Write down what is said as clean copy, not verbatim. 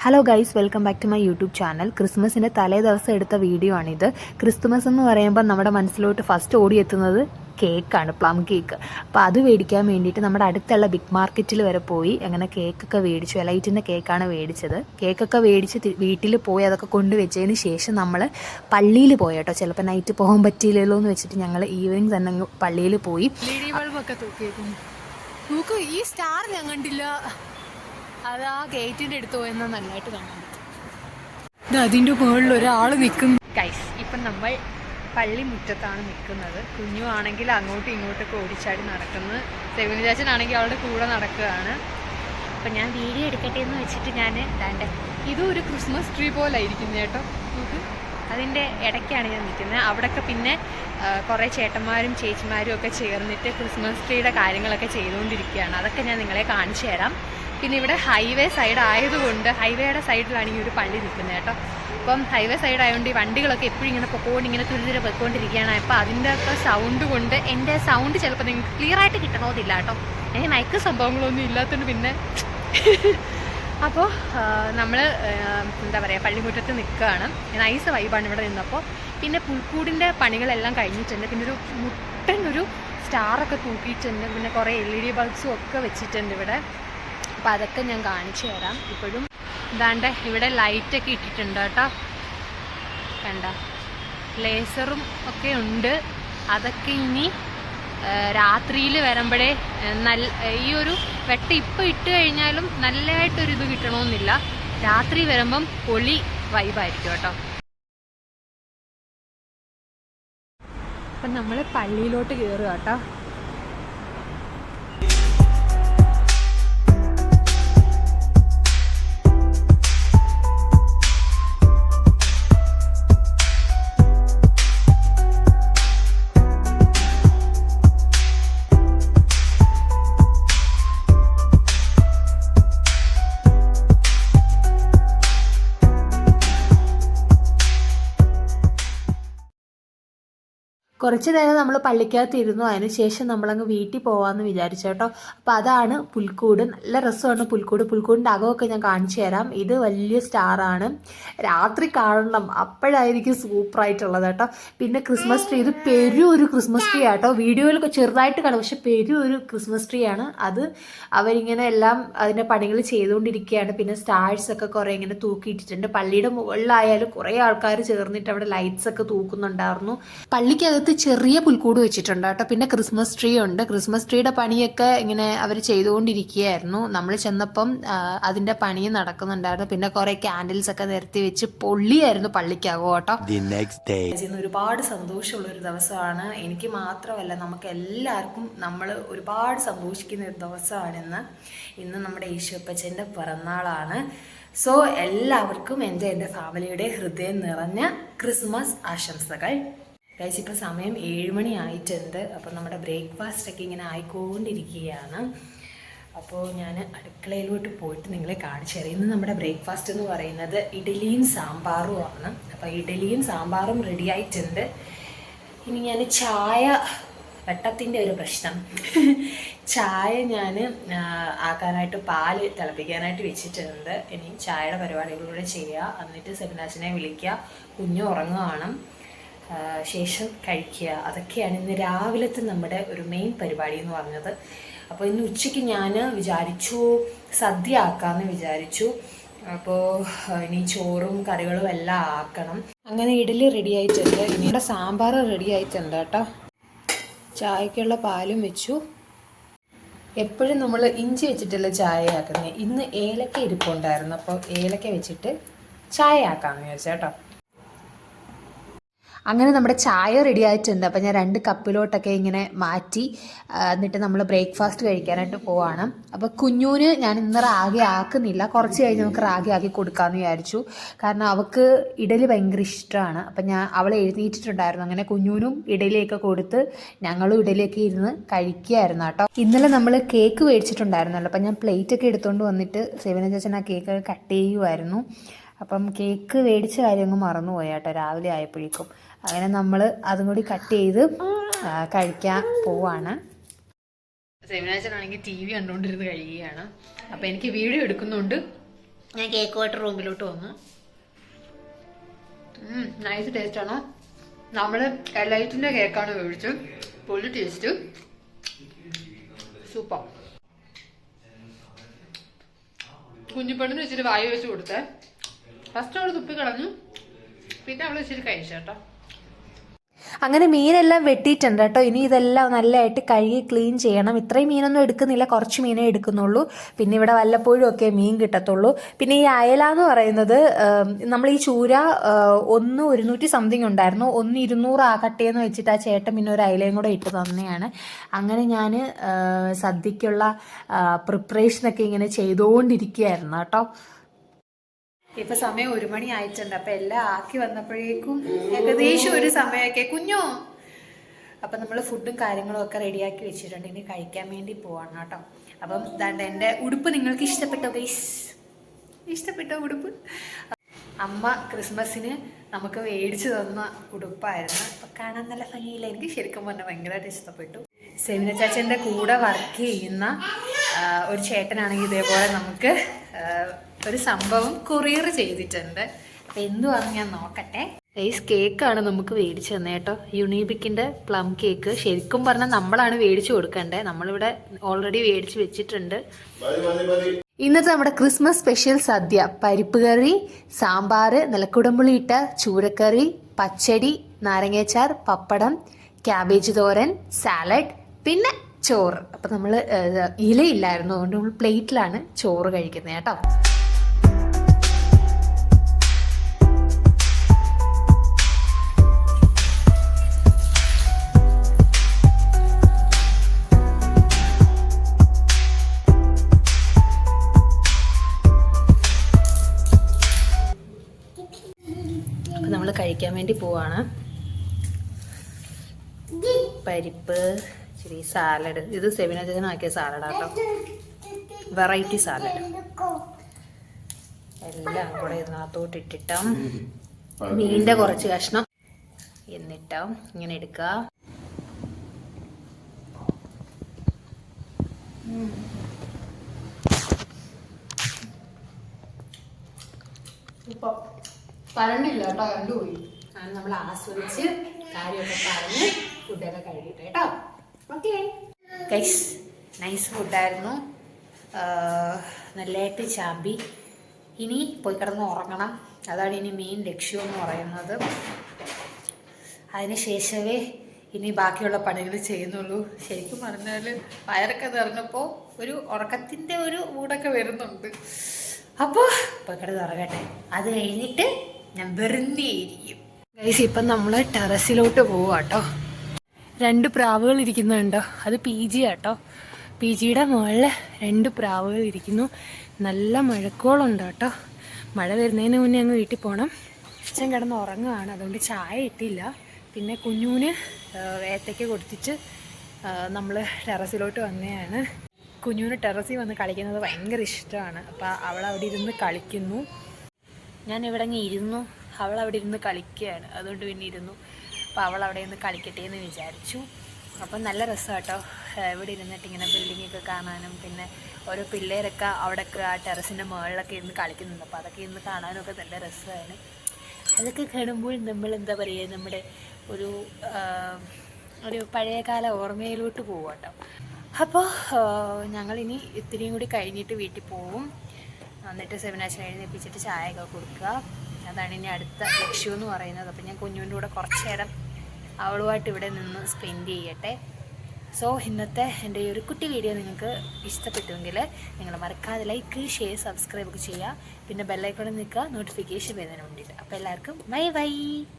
Hello guys, welcome back to my YouTube channel. ക്രിസ്മസിൻ്റെ തലേ ദിവസം എടുത്ത വീഡിയോ ആണിത്. ക്രിസ്മസ് എന്ന് പറയുമ്പോൾ നമ്മുടെ മനസ്സിലോട്ട് ഫസ്റ്റ് ഓടിയെത്തുന്നത് കേക്കാണ്, പ്ലം കേക്ക്. അപ്പോൾ അത് മേടിക്കാൻ വേണ്ടിയിട്ട് നമ്മുടെ അടുത്തുള്ള ബിഗ് മാർക്കറ്റിൽ വരെ പോയി അങ്ങനെ കേക്കൊക്കെ മേടിച്ചു. എലൈറ്റിൻ്റെ കേക്കാണ് മേടിച്ചത്. കേക്കൊക്കെ മേടിച്ച് വീട്ടിൽ പോയി അതൊക്കെ കൊണ്ടുവച്ചതിന് ശേഷം നമ്മൾ പള്ളിയിൽ പോയി കേട്ടോ. ചിലപ്പോൾ നൈറ്റ് പോകാൻ പറ്റിയില്ലല്ലോ എന്ന് വെച്ചിട്ട് ഞങ്ങൾ ഈവനിങ് തന്നെ പള്ളിയിൽ പോയി. ഈ സ്റ്റാർ ഞാൻ കണ്ടില്ല, അത് ആ ഗേറ്റിൻ്റെ അടുത്ത് പോയെന്നാൽ നല്ലതായിട്ട് കാണാൻ പറ്റും. അതിൻ്റെ മുകളിൽ ഒരാൾ നിൽക്കുന്നു. ഗൈസ്, ഇപ്പം നമ്മൾ പള്ളി മുറ്റത്താണ് നിൽക്കുന്നത്. കുഞ്ഞു ആണെങ്കിൽ അങ്ങോട്ടും ഇങ്ങോട്ടൊക്കെ ഓടിച്ചാടി നടക്കുന്നു. സെവിന് ചാച്ചനാണെങ്കിൽ അവളുടെ കൂടെ നടക്കുകയാണ്. അപ്പം ഞാൻ വീഡിയോ എടുക്കട്ടെ എന്ന് വെച്ചിട്ട് ഞാൻ ദാണ്ടെ ഇതും ഒരു ക്രിസ്മസ് ട്രീ പോലെ ആയിരിക്കുന്നു കേട്ടോ. അതിൻ്റെ ഇടയ്ക്കാണ് ഞാൻ നിൽക്കുന്നത്. അവിടെയൊക്കെ പിന്നെ കുറേ ചേട്ടന്മാരും ചേച്ചിമാരും ഒക്കെ ചേർന്നിട്ട് ക്രിസ്മസ് ട്രീയുടെ കാര്യങ്ങളൊക്കെ ചെയ്തുകൊണ്ടിരിക്കുകയാണ്. അതൊക്കെ ഞാൻ നിങ്ങളെ കാണിച്ചു തരാം. പിന്നെ ഇവിടെ ഹൈവേ സൈഡ് ആയതുകൊണ്ട് ഹൈവേയുടെ സൈഡിലാണ് ഈ ഒരു പള്ളി നിൽക്കുന്നത് കേട്ടോ. അപ്പം ഹൈവേ സൈഡ് ആയതുകൊണ്ട് ഈ വണ്ടികളൊക്കെ എപ്പോഴും ഇങ്ങനെ പൊക്കോണ്ട് ഇങ്ങനെ തുരിതുരെ പൊയ്ക്കൊണ്ടിരിക്കുകയാണ്. അപ്പോൾ അതിൻ്റെ ഒക്കെ സൗണ്ട് കൊണ്ട് എൻ്റെ സൗണ്ട് ചിലപ്പോൾ നിങ്ങൾക്ക് ക്ലിയർ ആയിട്ട് കിട്ടണമെന്നില്ല കേട്ടോ. എനിക്ക് മൈക്ക് സംഭവങ്ങളൊന്നും ഇല്ലാത്തതുകൊണ്ട് പിന്നെ അപ്പോൾ നമ്മൾ എന്താ പറയുക, പള്ളിമുറ്റത്ത് നിൽക്കുകയാണ്. നൈസ് വൈബാണ് ഇവിടെ നിന്നപ്പോൾ. പിന്നെ പുൽക്കൂടിൻ്റെ പണികളെല്ലാം കഴിഞ്ഞിട്ടുണ്ട്. പിന്നെ ഒരു മുട്ടനൊരു സ്റ്റാറൊക്കെ തൂക്കിയിട്ടുണ്ട്. പിന്നെ കുറേ LED ബൾബ്സും ഒക്കെ വെച്ചിട്ടുണ്ട് ഇവിടെ. അപ്പോൾ അതൊക്കെ ഞാൻ കാണിച്ചു തരാം. ഇപ്പോഴും ഇതാണ്ട് ഇവിടെ ലൈറ്റൊക്കെ ഇട്ടിട്ടുണ്ട് കേട്ടോ. കണ്ട ലേസറും ഒക്കെ ഉണ്ട്. അതൊക്കെ ഇനി രാത്രിയിൽ വരുമ്പോഴേ ഈ ഒരു വെട്ടം ഇപ്പം ഇട്ട് കഴിഞ്ഞാലും നല്ലതായിട്ടൊരിത് കിട്ടണമെന്നില്ല. രാത്രി വരുമ്പം പൊളി വൈബായിരിക്കും കേട്ടോ. അപ്പം നമ്മൾ പള്ളിയിലോട്ട് കയറുക കേട്ടോ. കുറച്ച് നേരം നമ്മൾ പള്ളിക്കകത്ത് ഇരുന്നു. അതിന് ശേഷം നമ്മളങ്ങ് വീട്ടിൽ പോകാമെന്ന് വിചാരിച്ചു കേട്ടോ. അപ്പോൾ അതാണ് പുൽക്കൂട്. നല്ല രസമാണ് പുൽക്കൂട്. പുൽക്കൂടിൻ്റെ അകമൊക്കെ ഞാൻ കാണിച്ചു തരാം. ഇത് വലിയ സ്റ്റാറാണ്. രാത്രി കാണണം, അപ്പോഴായിരിക്കും സൂപ്പറായിട്ടുള്ളത് കേട്ടോ. പിന്നെ ക്രിസ്മസ് ട്രീ, ഇത് ഒരു ക്രിസ്മസ് ട്രീ ആട്ടോ. വീഡിയോയിലൊക്കെ ചെറുതായിട്ട് കാണും, പക്ഷെ ഒരു ക്രിസ്മസ് ട്രീ ആണ്. അത് അവരിങ്ങനെ എല്ലാം അതിൻ്റെ പണികൾ ചെയ്തുകൊണ്ടിരിക്കുകയാണ്. പിന്നെ സ്റ്റാഴ്സൊക്കെ കുറേ ഇങ്ങനെ തൂക്കിയിട്ടിട്ടുണ്ട്. പള്ളിയുടെ മുകളിലായാലും കുറേ ആൾക്കാർ ചേർന്നിട്ട് അവിടെ ലൈറ്റ്സ് ഒക്കെ തൂക്കുന്നുണ്ടായിരുന്നു. പള്ളിക്കകത്ത് ചെറിയ പുൽക്കൂട് വെച്ചിട്ടുണ്ട് കേട്ടോ. പിന്നെ ക്രിസ്മസ് ട്രീ ഉണ്ട്. ക്രിസ്മസ് ട്രീയുടെ പണിയൊക്കെ ഇങ്ങനെ അവർ ചെയ്തുകൊണ്ടിരിക്കുകയായിരുന്നു. നമ്മൾ ചെന്നപ്പം അതിന്റെ പണി നടക്കുന്നുണ്ടായിരുന്നു. പിന്നെ കുറെ ക്യാൻഡിൽസ് ഒക്കെ നിരത്തി വെച്ച് പൊള്ളിയായിരുന്നു പള്ളിക്കാകോ കേട്ടോ. ഒരുപാട് സന്തോഷമുള്ള ഒരു ദിവസമാണ്. എനിക്ക് മാത്രമല്ല, നമുക്ക് എല്ലാവർക്കും നമ്മൾ ഒരുപാട് സന്തോഷിക്കുന്ന ഒരു ദിവസമാണ് ഇന്ന് നമ്മുടെ യേശുപ്പച്ചൻ്റെ പിറന്നാളാണ്. സോ എല്ലാവർക്കും എൻ്റെ ഫാമിലിയുടെ ഹൃദയം നിറഞ്ഞ ക്രിസ്മസ് ആശംസകൾ. കഴിച്ച് ഇപ്പോൾ സമയം 7 മണി ആയിട്ടുണ്ട്. അപ്പോൾ നമ്മുടെ ബ്രേക്ക്ഫാസ്റ്റൊക്കെ ഇങ്ങനെ ആയിക്കൊണ്ടിരിക്കുകയാണ്. അപ്പോൾ ഞാൻ അടുക്കളയിലോട്ട് പോയിട്ട് നിങ്ങളെ കാണിച്ചു തരാം. ഇന്ന് നമ്മുടെ ബ്രേക്ക്ഫാസ്റ്റ് എന്ന് പറയുന്നത് ഇഡ്ഡലിയും സാമ്പാറും ആണ്. അപ്പോൾ ഇഡ്ഡലിയും സാമ്പാറും റെഡി ആയിട്ടുണ്ട്. ഇനി ഞാൻ ചായ, വെട്ടത്തിൻ്റെ ഒരു പ്രശ്നം, ചായ ഞാൻ ആക്കാനായിട്ട് പാല് തിളപ്പിക്കാനായിട്ട് വെച്ചിട്ടുണ്ട്. ഇനി ചായയുടെ പരിപാടികളിലൂടെ ചെയ്യുക. എന്നിട്ട് സെബിനാച്ചിനെ വിളിക്കുക, കുഞ്ഞു ഉറങ്ങുകയാണ്, ശേഷം കഴിക്കുക. അതൊക്കെയാണ് ഇന്ന് രാവിലത്തെ നമ്മുടെ ഒരു മെയിൻ പരിപാടി എന്ന് പറഞ്ഞത്. അപ്പോൾ ഇന്ന് ഉച്ചയ്ക്ക് ഞാൻ വിചാരിച്ചു സദ്യ ആക്കാമെന്ന് വിചാരിച്ചു. അപ്പോൾ ഇനി ചോറും കറികളും എല്ലാം ആക്കണം. അങ്ങനെ ഇഡലി റെഡി ആയിട്ടുണ്ട്. ഇനി ഇവിടെ സാമ്പാർ റെഡി ആയിട്ടുണ്ട് കേട്ടോ. ചായക്കുള്ള പാലും വെച്ചു. എപ്പോഴും നമ്മൾ ഇഞ്ചി വെച്ചിട്ടല്ല ചായ ആക്കുന്നത്. ഇന്ന് ഏലക്ക ഇരിപ്പുണ്ടായിരുന്നു. അപ്പോൾ ഏലക്ക വെച്ചിട്ട് ചായ ആക്കാമെന്ന് വിചാരിച്ചു കേട്ടോ. അങ്ങനെ നമ്മുടെ ചായ റെഡി ആയിട്ടുണ്ട്. അപ്പോൾ ഞാൻ 2 കപ്പിലോട്ടൊക്കെ ഇങ്ങനെ മാറ്റി, എന്നിട്ട് നമ്മൾ ബ്രേക്ക്ഫാസ്റ്റ് കഴിക്കാനായിട്ട് പോവാണ്. അപ്പോൾ കുഞ്ഞൂന് ഞാൻ ഇന്ന് റാഗി ആക്കുന്നില്ല, കുറച്ച് കഴിഞ്ഞ് നമുക്ക് റാഗി ആക്കി കൊടുക്കാമെന്ന് വിചാരിച്ചു. കാരണം അവൾക്ക് ഇഡലി ഭയങ്കര ഇഷ്ടമാണ്. അപ്പം അവൾ എഴുന്നേറ്റിട്ടുണ്ടായിരുന്നു. അങ്ങനെ കുഞ്ഞൂനും ഇഡലിയൊക്കെ കൊടുത്ത് ഞങ്ങളും ഇഡലിയൊക്കെ ഇരുന്ന് കഴിക്കുകയായിരുന്നു കേട്ടോ. ഇന്നലെ നമ്മൾ കേക്ക് മേടിച്ചിട്ടുണ്ടായിരുന്നല്ലോ. അപ്പം ഞാൻ പ്ലേറ്റൊക്കെ എടുത്തുകൊണ്ട് വന്നിട്ട് സേവന ചേച്ചൻ ആ കേക്ക് കട്ട് ചെയ്യുമായിരുന്നു. അപ്പം കേക്ക് മേടിച്ച കാര്യം അങ്ങ് മറന്നുപോയി കേട്ടോ രാവിലെ ആയപ്പോഴേക്കും. അങ്ങനെ നമ്മൾ അതും കൂടി കട്ട് ചെയ്ത് കഴിക്കാൻ പോവാണ്. സെമിനാച്ചനാണെങ്കിൽ TV കണ്ടുകൊണ്ടിരുന്ന് കഴിയുകയാണ്. അപ്പോൾ എനിക്ക് വീഡിയോ എടുക്കുന്നുണ്ട് ഞാൻ കേക്കുമായിട്ട് റൂമിലോട്ട് വന്നു. നൈസ് ടേസ്റ്റാണ്. നമ്മൾ എലൈറ്റിൻ്റെ കേക്കാണ് മേടിച്ചത്. പൊളി ടേസ്റ്റ്, സൂപ്പർ. കുഞ്ഞിപ്പെണ്ണിന് ഇച്ചിരി വായു വെച്ച് കൊടുത്തേ. ഫസ്റ്റ് അവൾ തുപ്പി കളഞ്ഞു, പിന്നെ അവൾ ഇച്ചിരി കഴിച്ചേട്ടോ. അങ്ങനെ മീനെല്ലാം വെട്ടിയിട്ടുണ്ട് കേട്ടോ. ഇനി ഇതെല്ലാം നല്ലതായിട്ട് കഴുകി ക്ലീൻ ചെയ്യണം. ഇത്രയും മീനൊന്നും എടുക്കുന്നില്ല, കുറച്ച് മീനേ എടുക്കുന്നുള്ളൂ. പിന്നെ ഇവിടെ വല്ലപ്പോഴും ഒക്കെ മീൻ കിട്ടത്തുള്ളൂ. പിന്നെ ഈ അയല എന്ന് പറയുന്നത് നമ്മൾ ഈ ചൂര 100 സംതിങ് ഉണ്ടായിരുന്നു, 200 ആകട്ടെ എന്ന് വെച്ചിട്ട് ആ ചേട്ടൻ പിന്നെ ഒരു അയലയും കൂടെ ഇട്ട് തന്നെയാണ്. അങ്ങനെ ഞാൻ സദ്യക്കുള്ള പ്രിപ്പറേഷനൊക്കെ ഇങ്ങനെ ചെയ്തുകൊണ്ടിരിക്കുകയായിരുന്നു കേട്ടോ. ഇപ്പൊ സമയം 1 മണി ആയിട്ടുണ്ട്. അപ്പൊ എല്ലാം ആക്കി വന്നപ്പോഴേക്കും ഏകദേശം ഒരു സമയമൊക്കെ കുഞ്ഞോ. അപ്പൊ നമ്മൾ ഫുഡും കാര്യങ്ങളും ഒക്കെ റെഡിയാക്കി വെച്ചിട്ടുണ്ട്. ഇനി കഴിക്കാൻ വേണ്ടി പോവാണ് കേട്ടോ. അപ്പം ദാണ്ട് എൻ്റെ ഉടുപ്പ് നിങ്ങൾക്ക് ഇഷ്ടപ്പെട്ടോ ഗൈസ്? ഇഷ്ടപ്പെട്ടോ ഉടുപ്പ്? അമ്മ ക്രിസ്മസിന് നമുക്ക് മേടിച്ചു തന്ന ഉടുപ്പായിരുന്നു. അപ്പൊ കാണാൻ നല്ല ഭംഗിയില്ല. എനിക്ക് ശരിക്കും പറഞ്ഞാൽ ഭയങ്കരമായിട്ട് ഇഷ്ടപ്പെട്ടു. സെവിന ചാച്ചൻ്റെ കൂടെ വർക്ക് ചെയ്യുന്ന ഒരു ചേട്ടനാണെങ്കിൽ ഇതേപോലെ നമുക്ക് ഒരു സംഭവം കൊറിയർ ചെയ്തിട്ടുണ്ട്. അപ്പം എന്തുവാന്ന് ഞാൻ നോക്കട്ടെ. ഗൈസ്, കേക്കാണ് നമുക്ക് മേടിച്ചു തന്നെ കേട്ടോ. യുണീബിക്കിൻ്റെ പ്ലം കേക്ക്. ശരിക്കും പറഞ്ഞാൽ നമ്മളാണ് മേടിച്ചു കൊടുക്കേണ്ടത്. നമ്മളിവിടെ ഓൾറെഡി മേടിച്ച് വെച്ചിട്ടുണ്ട്. ഇന്നത്തെ നമ്മുടെ ക്രിസ്മസ് സ്പെഷ്യൽ സദ്യ: പരിപ്പ് കറി, സാമ്പാർ, നിലക്കുടമ്പുളി ഇട്ട ചൂരക്കറി, പച്ചടി, നാരങ്ങാച്ചാർ, പപ്പടം, ക്യാബേജ് തോരൻ, സാലഡ്, പിന്നെ ചോറ്. അപ്പം നമ്മൾ ഇലയില്ലായിരുന്നു, അതുകൊണ്ട് നമ്മൾ പ്ലേറ്റിലാണ് ചോറ് കഴിക്കുന്നത് കേട്ടോ. അപ്പം നമ്മൾ കഴിക്കാൻ വേണ്ടി പോവാണ്. പരിപ്പ്, ഇച്ചിരി സാലഡ്. ഇത് സെവിന ചേച്ചനാക്കിയ സാലഡാട്ടോ, വെറൈറ്റി സാലഡ്. എല്ലാം കൂടെ ഇതിനകത്തോട്ട് ഇട്ടിട്ടാം. മീനിൻ്റെ കുറച്ച് കഷ്ണം എന്നിട്ടാം ഇങ്ങനെ എടുക്കുക. ഇപ്പം പറഞ്ഞില്ല കേട്ടോ, കണ്ടുപോയി. ആണ് നമ്മൾ ആസ്വദിച്ച് കാര്യമൊക്കെ പറഞ്ഞ് ഫുഡൊക്കെ കഴിക്കട്ടെ കേട്ടോ. ഓക്കെ ഗൈസ്, നൈസ് ഫുഡായിരുന്നു. നല്ലതായിട്ട് ചാമ്പി. ഇനി പോയി കിടന്ന് ഉറങ്ങണം. അതാണ് ഇനി മെയിൻ ലക്ഷ്യമെന്ന് പറയുന്നത്. അതിന് ശേഷമേ ഇനി ബാക്കിയുള്ള പണികൾ ചെയ്യുന്നുള്ളൂ. ശരിക്കും പറഞ്ഞാൽ വയറൊക്കെ നിറഞ്ഞപ്പോൾ ഒരു ഉറക്കത്തിൻ്റെ ഒരു മൂടൊക്കെ വരുന്നുണ്ട്. അപ്പോൾ പോയി കിടന്ന് ഉറങ്ങട്ടെ. അത് കഴിഞ്ഞിട്ട് ഞാൻ വെറുതെ ഇരിക്കും. ഗൈസ്, ഇപ്പം നമ്മൾ ടെറസിലോട്ട് പോവാട്ടോ. 2 പ്രാവുകൾ ഇരിക്കുന്നുണ്ടോ? അത് PG ആട്ടോ. PGയുടെ മുകളിൽ 2 പ്രാവുകൾ ഇരിക്കുന്നു. നല്ല മഴക്കോളുണ്ട് കേട്ടോ. മഴ വരുന്നതിന് മുന്നേ അങ്ങ് വീട്ടിൽ പോകണം. അച്ഛൻ കിടന്ന് ഉറങ്ങുകയാണ്, അതുകൊണ്ട് ചായ ഇട്ടില്ല. പിന്നെ കുഞ്ഞൂന് ഏത്തയ്ക്ക് കൊടുത്തിട്ട് നമ്മൾ ടെറസിലോട്ട് വന്നതാണ്. കുഞ്ഞൂന് ടെറസിൽ വന്ന് കളിക്കുന്നത് ഭയങ്കര ഇഷ്ടമാണ്. അപ്പോൾ അവളവിടെ ഇരുന്ന് കളിക്കുന്നു. ഞാൻ ഇവിടെ അങ്ങ് ഇരുന്നു, അവളവിടെ ഇരുന്ന് കളിക്കുകയാണ്. അതുകൊണ്ട് പിന്നെ ഇരുന്നു. അപ്പോൾ അവളവിടെ ഇരുന്ന് കളിക്കട്ടെ എന്ന് വിചാരിച്ചു. അപ്പം നല്ല രസമാണ് കേട്ടോ ഇവിടെ ഇരുന്നിട്ട് ഇങ്ങനെ ബിൽഡിങ്ങൊക്കെ കാണാനും. പിന്നെ ഓരോ പിള്ളേരൊക്കെ അവിടെയൊക്കെ ആ ടെറസിൻ്റെ മുകളിലൊക്കെ ഇരുന്ന് കളിക്കുന്നുണ്ട്. അപ്പോൾ അതൊക്കെ ഇരുന്ന് കാണാനൊക്കെ നല്ല രസമാണ്. അതൊക്കെ കാണുമ്പോൾ നമ്മൾ എന്താ പറയുക, നമ്മുടെ ഒരു പഴയകാല ഓർമ്മയിലോട്ട് പോകും കേട്ടോ. അപ്പോൾ ഞങ്ങളിനി ഇത്തിരിയും കൂടി കഴിഞ്ഞിട്ട് വീട്ടിൽ പോവും. എന്നിട്ട് സെവനാച്ചനെ എഴുന്നേൽപ്പിച്ചിട്ട് ചായയൊക്കെ കൊടുക്കുക. അതാണ് ഇനി അടുത്ത ലക്ഷ്യം എന്ന് പറയുന്നത്. അപ്പം ഞാൻ കുഞ്ഞുവിൻ്റെ കൂടെ കുറച്ച് നേരം അവളുമായിട്ട് ഇവിടെ നിന്ന് സ്പെൻഡ് ചെയ്യട്ടെ. സോ ഇന്നത്തെ എൻ്റെ ഈ ഒരു കുട്ടി വീഡിയോ നിങ്ങൾക്ക് ഇഷ്ടപ്പെട്ടുവെങ്കിൽ നിങ്ങൾ മറക്കാതെ ലൈക്ക്, ഷെയർ, സബ്സ്ക്രൈബ് ഒക്കെ ചെയ്യുക. പിന്നെ ബെല്ലൈക്കണിൽ നിൽക്കുക നോട്ടിഫിക്കേഷൻ വരുന്നതിന് വേണ്ടിയിട്ട്. അപ്പോൾ എല്ലാവർക്കും ബൈ ബൈ.